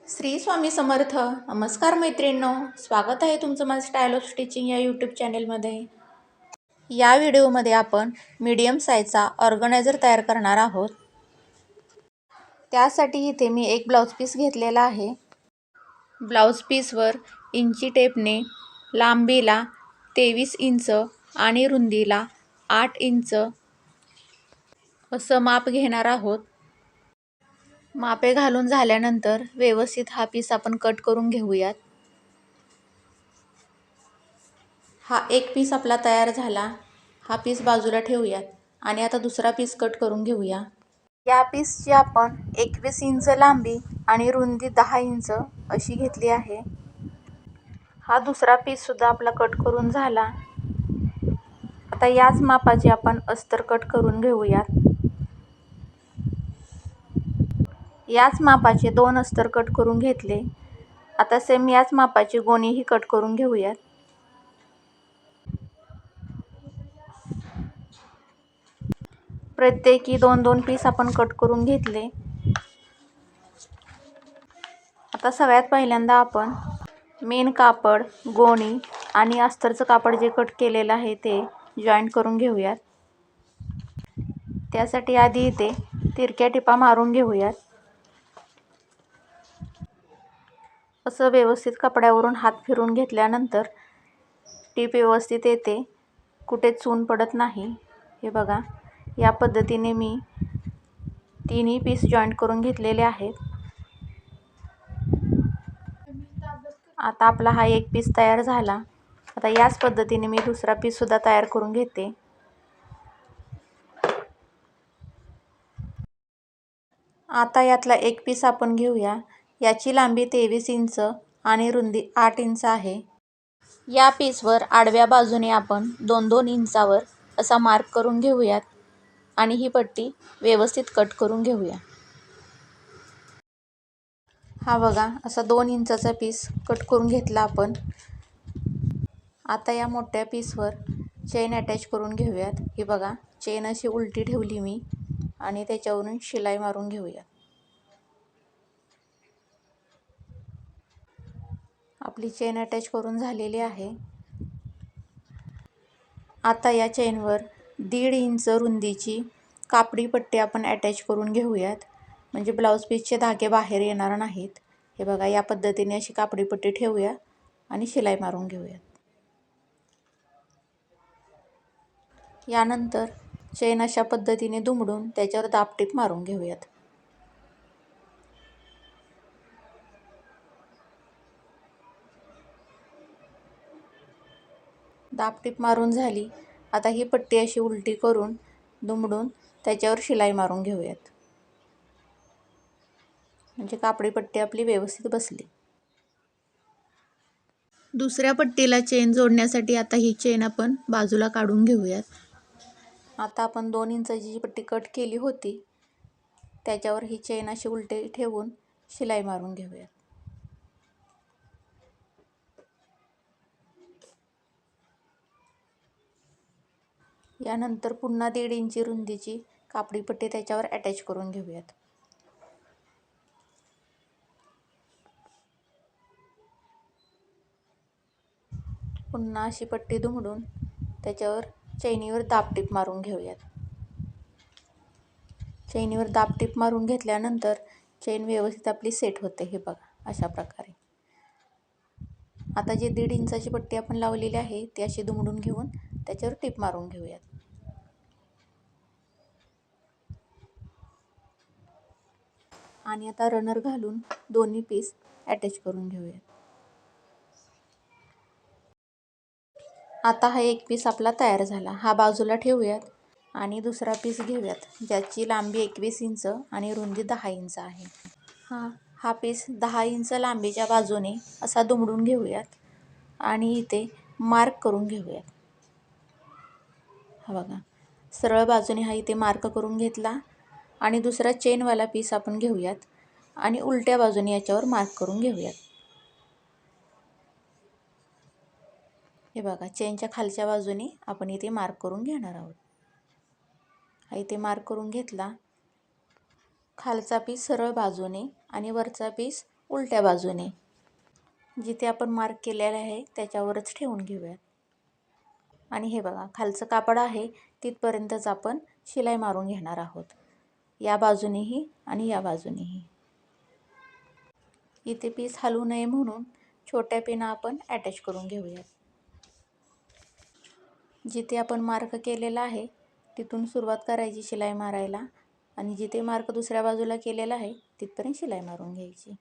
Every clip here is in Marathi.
श्री स्वामी समर्थ. नमस्कार मैत्रिणींनो, स्वागत आहे तुमचं माझं स्टाईल ऑफ स्टिचिंग या यूट्यूब चॅनेलमध्ये. या व्हिडिओमध्ये आपण मीडियम साईजचा ऑर्गनायझर तयार करणार आहोत. त्यासाठी इथे मी एक ब्लाऊज पीस घेतलेला आहे. ब्लाऊज पीसवर इंची टेपने लांबीला 23 इंच आणि रुंदीला 8 इंच असं माप घेणार आहोत. मापे घालून झाल्यानंतर व्यवस्थित हा पीस आपण कट करून घेऊयात. हा एक पीस आपला तयार झाला. हा पीस बाजूला ठेवूयात आणि आता दुसरा पीस कट करून घेऊया. या पीसची आपण 21 इंच लांबी आणि रुंदी 10 इंच अशी घेतली आहे. हा दुसरा पीस सुद्धा आपला कट करून झाला. आता याच मापाचे आपण अस्तर कट करून घेऊयात. याच मापाचे 2 अस्तर कट करून घेतले. आता सेम याच मापाची गोणीही कट करून घेऊयात. प्रत्येकी 2-2 पीस आपण कट करून घेतले. आता सगळ्यात पहिल्यांदा आपण मेन कापड, गोणी आणि अस्तरचं कापड जे कट केलेलं आहे ते जॉईंट करून घेऊयात. त्यासाठी आधी इथे तिरक्या टिपा मारून घेऊयात. असं व्यवस्थित कपड्यावरून हात फिरून घेतल्यानंतर टीप व्यवस्थित येते, कुठे चून पडत नाही. हे बघा, या पद्धतीने मी तिन्ही पीस जॉईंट करून घेतलेले आहेत. आता आपला हा एक पीस तयार झाला. आता याच पद्धतीने मी दुसरा पीस सुद्धा तयार करून घेते. आता यातला एक पीस आपण घेऊया. याची लांबी 23 इंच आणि रुंदी 8 इंच आहे. या पीसवर आडव्या बाजूने आपण 2-2 इंचावर असा मार्क करून घेऊयात आणि ही पट्टी व्यवस्थित कट करून घेऊया. हा बघा, असा 2 इंचाचा पीस कट करून घेतला आपण. आता या मोठ्या पीसवर चेन अटॅच करून घेऊयात. हे बघा, चेन अशी उलटी ठेवली मी आणि त्याच्यावरून शिलाई मारून घेऊया. आपली चेन अटॅच करून झालेली आहे. आता या चेनवर 1.5 इंच रुंदीची कापडी पट्टी आपण अटॅच करून घेऊयात, म्हणजे ब्लाऊज पीसचे धागे बाहेर येणार नाहीत. हे बघा, या पद्धतीने अशी कापडी पट्टी ठेवूया आणि शिलाई मारून घेऊयात. यानंतर चेन अशा पद्धतीने दुमडून त्याच्यावर दाबटीप मारून घेऊयात. दाबटीप मारून झाली. आता ही पट्टी अशी उलटी करून दुमडून त्याच्यावर शिलाई मारून घेऊयात, म्हणजे कापडी पट्टी आपली व्यवस्थित बसली. दुसऱ्या पट्टीला चेन जोडण्यासाठी आता ही चेन आपण बाजूला काढून घेऊयात. आता आपण 2 इंचाची जी पट्टी कट केली होती त्याच्यावर ही चेन अशी उलटी ठेवून शिलाई मारून घेऊयात. यानंतर पुन्हा 1.5 इंची रुंदीची कापडी पट्टी त्याच्यावर अटॅच करून घेऊयात. पुन्हा अशी पट्टी दुमडून त्याच्यावर चैनीवर दाबटीप मारून घेऊयात. चैनीवर दाबटीप मारून घेतल्यानंतर चेन व्यवस्थित आपली सेट होते. हे बघा, अशा प्रकारे. आता जी 1.5 इंचाची पट्टी आपण लावलेली आहे ती अशी दुमडून घेऊन त्याच्यावर टीप मारून घेऊयात. आणि आता रनर घालून दोन्ही पीस अटॅच करून घेऊयात. आता हा एक पीस आपला तयार झाला. हा बाजूला ठेवूयात आणि दुसरा पीस घेऊयात, ज्याची लांबी 21 इंच आणि रुंदी 10 इंच आहे. हा पीस 10 इंच लांबीच्या बाजूने असा दुमडून घेऊयात आणि इथे मार्क करून घेऊयात. हा बघा, सरळ बाजूने हा इथे मार्क करून घेतला आणि दुसरा चेनवाला पीस आपण घेऊयात आणि उलट्या बाजूने याच्यावर मार्क करून घेऊयात. हे बघा, चेनच्या खालच्या बाजूने आपण इथे मार्क करून घेणार आहोत. हा इथे मार्क करून घेतला. खालचा पीस सरळ बाजूने आणि वरचा पीस उलट्या बाजूने जिथे आपण मार्क केलेला आहे त्याच्यावरच ठेवून घेऊयात. आणि हे बघा, खालचं कापड आहे तिथपर्यंतच आपण शिलाई मारून घेणार आहोत, या बाजूनेही आणि या बाजूनेही. इथे पीस हलू नये म्हणून छोट्या पेनं आपण अटॅच करून घेऊयात. जिथे आपण मार्क केलेला आहे तिथून सुरुवात करायची शिलाई मारायला आणि जिथे मार्क दुसऱ्या बाजूला केलेला आहे तिथपर्यंत शिलाई मारून घ्यायची.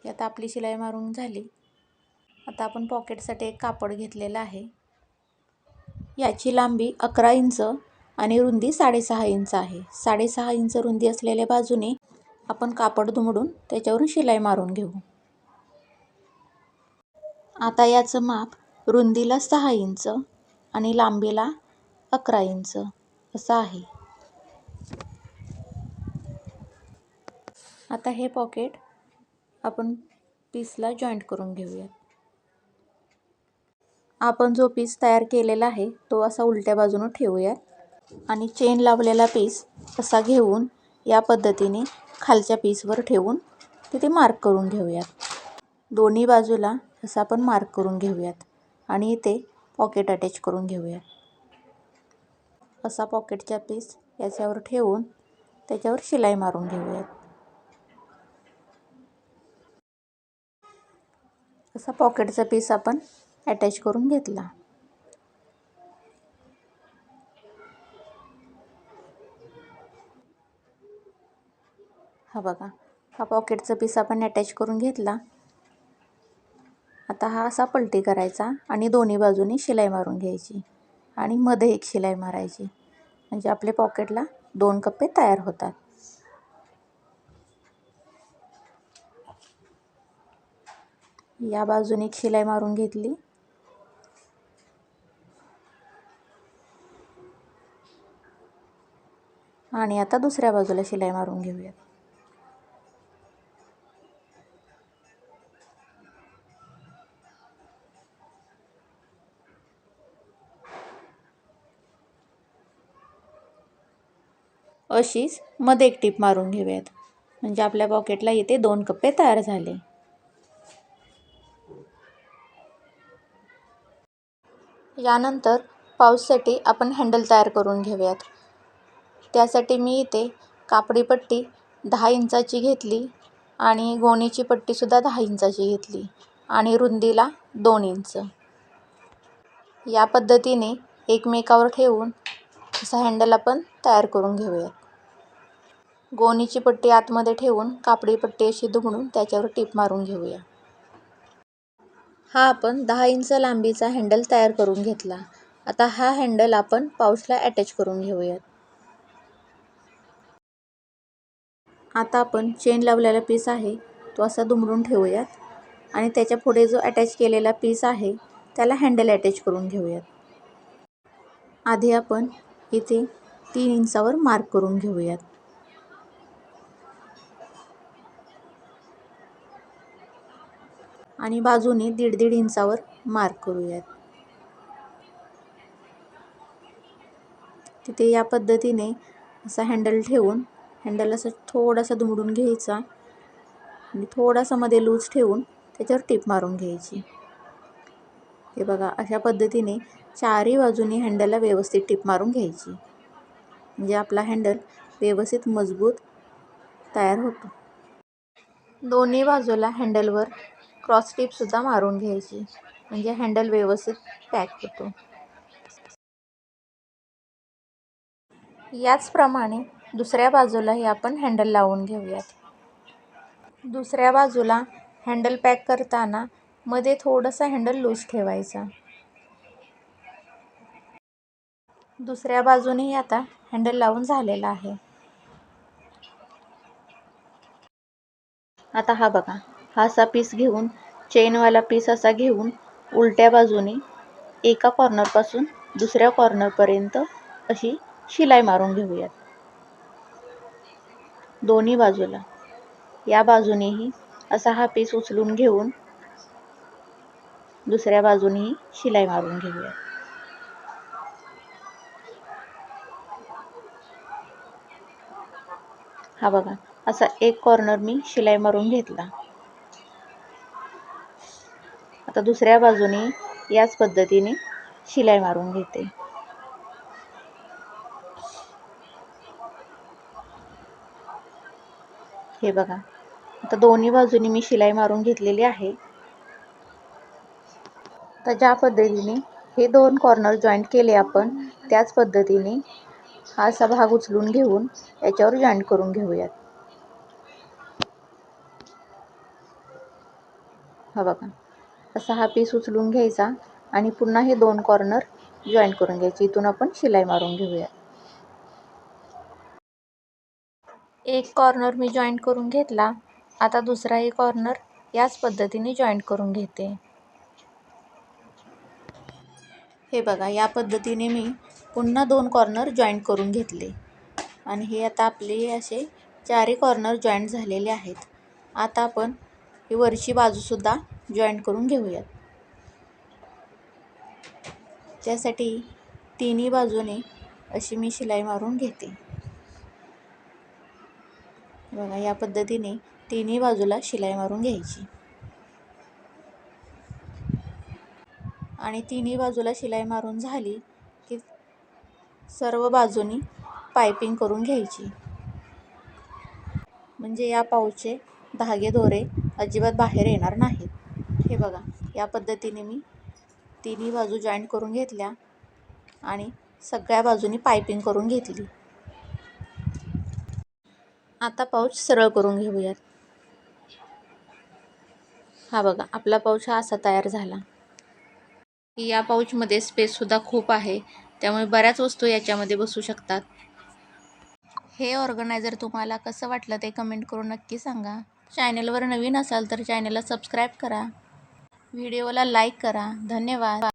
आता आपली शिलाई मारून झाली. आता आपण पॉकेटसाठी एक कापड घेतलेलं आहे. याची लांबी 11 इंच आणि रुंदी 6.5 इंच आहे. 6.5 इंच रुंदी असलेल्या बाजूने आपण कापड दुमडून त्याच्यावरून शिलाई मारून घेऊ. आता याचं माप रुंदीला 6 इंच आणि लांबीला 11 इंच असं आहे. आता हे पॉकेट आपण पीसला जॉईंट करून घेऊया. आपण जो पीस तयार केलेला आहे तो असा उलट्या बाजूने ठेवूयात आणि चेन लावलेला पीस असा घेऊन या पद्धतीने खालच्या पीसवर ठेवून तिथे मार्क करून घेऊयात. दोन्ही बाजूला असा आपण मार्क करून घेऊयात आणि इथे पॉकेट अटॅच करून घेऊयात. असा पॉकेटचा पीस याच्यावर ठेवून त्याच्यावर शिलाई मारून घेऊयात. असा पॉकेटचा पीस आपण अटॅच करून घेतला. हा बघा, हा पॉकेटचा पीस आपण अटॅच करून घेतला. आता हा असा पलटी करायचा आणि दोन्ही बाजूनी शिलाई मारून घ्यायची आणि मध्ये एक शिलाई मारायची, म्हणजे आपल्या पॉकेटला 2 कप्पे तयार होतात. या बाजूने एक शिलाई मारून घेतली आणि आता दुसऱ्या बाजूला शिलाई मारून घेऊयात. अशीच मध्ये एक टीप मारून घेऊयात, म्हणजे आपल्या पॉकेटला इथे 2 कप्पे तयार झाले. यानंतर पाऊचसाठी आपण हँडल तयार करून घेऊयात. त्यासाठी मी इथे कापडी पट्टी 10 इंचाची घेतली आणि गोणीची पट्टीसुद्धा 10 इंचाची घेतली आणि रुंदीला 2 इंच. या पद्धतीने एकमेकावर ठेवून असा हँडल आपण तयार करून घेऊयात. गोणीची पट्टी आतमध्ये ठेवून कापडी पट्टी अशी दुमडून त्याच्यावर टीप मारून घेऊया. हा आपण 10 इंच लांबीचा हँडल तयार करून घेतला. आता हा हँडल आपण पाऊचला अटॅच करून घेऊयात. आता आपण चेन लावलेला पीस आहे तो असा दुमडून ठेवूयात आणि त्याच्या पुढे जो अटॅच केलेला पीस आहे त्याला हँडल अटॅच करून घेऊयात. आधी आपण इथे 3 इंचावर मार्क करून घेऊयात. आणि बाजूने 1.5 इंचावर मार्क करूयात. तिथे या पद्धतीने असा हँडल ठेवून हँडल असं थोडासा दुमडून घ्यायचा आणि थोडासा मध्ये लूज ठेवून त्याच्यावर टीप मारून घ्यायची. हे बघा, अशा पद्धतीने चारही बाजूनी हँडलला व्यवस्थित टीप मारून घ्यायची, म्हणजे आपला हँडल व्यवस्थित मजबूत तयार होतो. दोन्ही बाजूला हँडलवर क्रॉस टीपसुद्धा मारून घ्यायची, म्हणजे हँडल व्यवस्थित पॅक होतो. याचप्रमाणे दुसऱ्या बाजूलाही आपण हँडल लावून घेऊयात. दुसऱ्या बाजूला हँडल पॅक करताना मध्ये थोडासा हँडल लूज ठेवायचा. दुसऱ्या बाजूनेही आता हँडल लावून झालेला आहे. आता हा बघा, हा असा पीस घेऊन चेनवाला पीस असा घेऊन उलट्या बाजूने एका कॉर्नरपासून दुसऱ्या कॉर्नरपर्यंत अशी शिलाई मारून घेऊयात. दोन्ही बाजूला या बाजूनेही असा हा पीस उचलून घेऊन दुसऱ्या बाजूनेही शिलाई मारून घेऊयात. हा बघा, असा एक कॉर्नर मी शिलाई मारून घेतला. आता दुसऱ्या बाजूने याच पद्धतीने शिलाई मारून घेते. हे बघा, आता दोन्ही बाजूनी मी शिलाई मारून घेतलेली आहे. तर ज्या पद्धतीने हे दोन कॉर्नर जॉईंट केले आपण, त्याच पद्धतीने हा असा भाग उचलून घेऊन याच्यावर जॉईंट करून घेऊयात. हा बघा, असा हा पीस उचलून घ्यायचा आणि पुन्हा हे दोन कॉर्नर जॉईंट करून घ्यायचे. इथून आपण शिलाई मारून घेऊया. एक कॉर्नर मी जॉईंट करून घेतला. आता दुसराही कॉर्नर याच पद्धतीने जॉईंट करून घेते. हे बघा, या पद्धतीने मी पुन्हा दोन कॉर्नर जॉईंट करून घेतले आणि हे आता आपले असे चारही कॉर्नर जॉईंट झालेले आहेत. आता आपण ही वरची बाजूसुद्धा जॉईंट करून घेऊयात. त्यासाठी तिन्ही बाजूने अशी मी शिलाई मारून घेते. बघा, या पद्धतीने तिन्ही बाजूला शिलाई मारून घ्यायची आणि तिन्ही बाजूला शिलाई मारून झाली की सर्व बाजूनी पायपिंग करून घ्यायची, म्हणजे या पाऊचचे धागे दोरे अजिबात बाहेर येणार नाहीत. हे बघा, या पद्धतीने मी तिन्ही बाजू जॉईंट करून घेतल्या आणि सगळ्या बाजूनी पायपिंग करून घेतली. आता पाऊच सरळ करून घेऊयात. हा बघा, आपला पाऊच हा असा तयार झाला. या पाऊचमध्ये स्पेससुद्धा खूप आहे, त्यामुळे बऱ्याच वस्तू याच्यामध्ये बसू शकतात. हे ऑर्गनायझर तुम्हाला कसं वाटलं ते कमेंट करून नक्की सांगा. चॅनलवर नवीन असाल तर चॅनलला सबस्क्राईब करा. व्हिडिओला लाईक करा. धन्यवाद.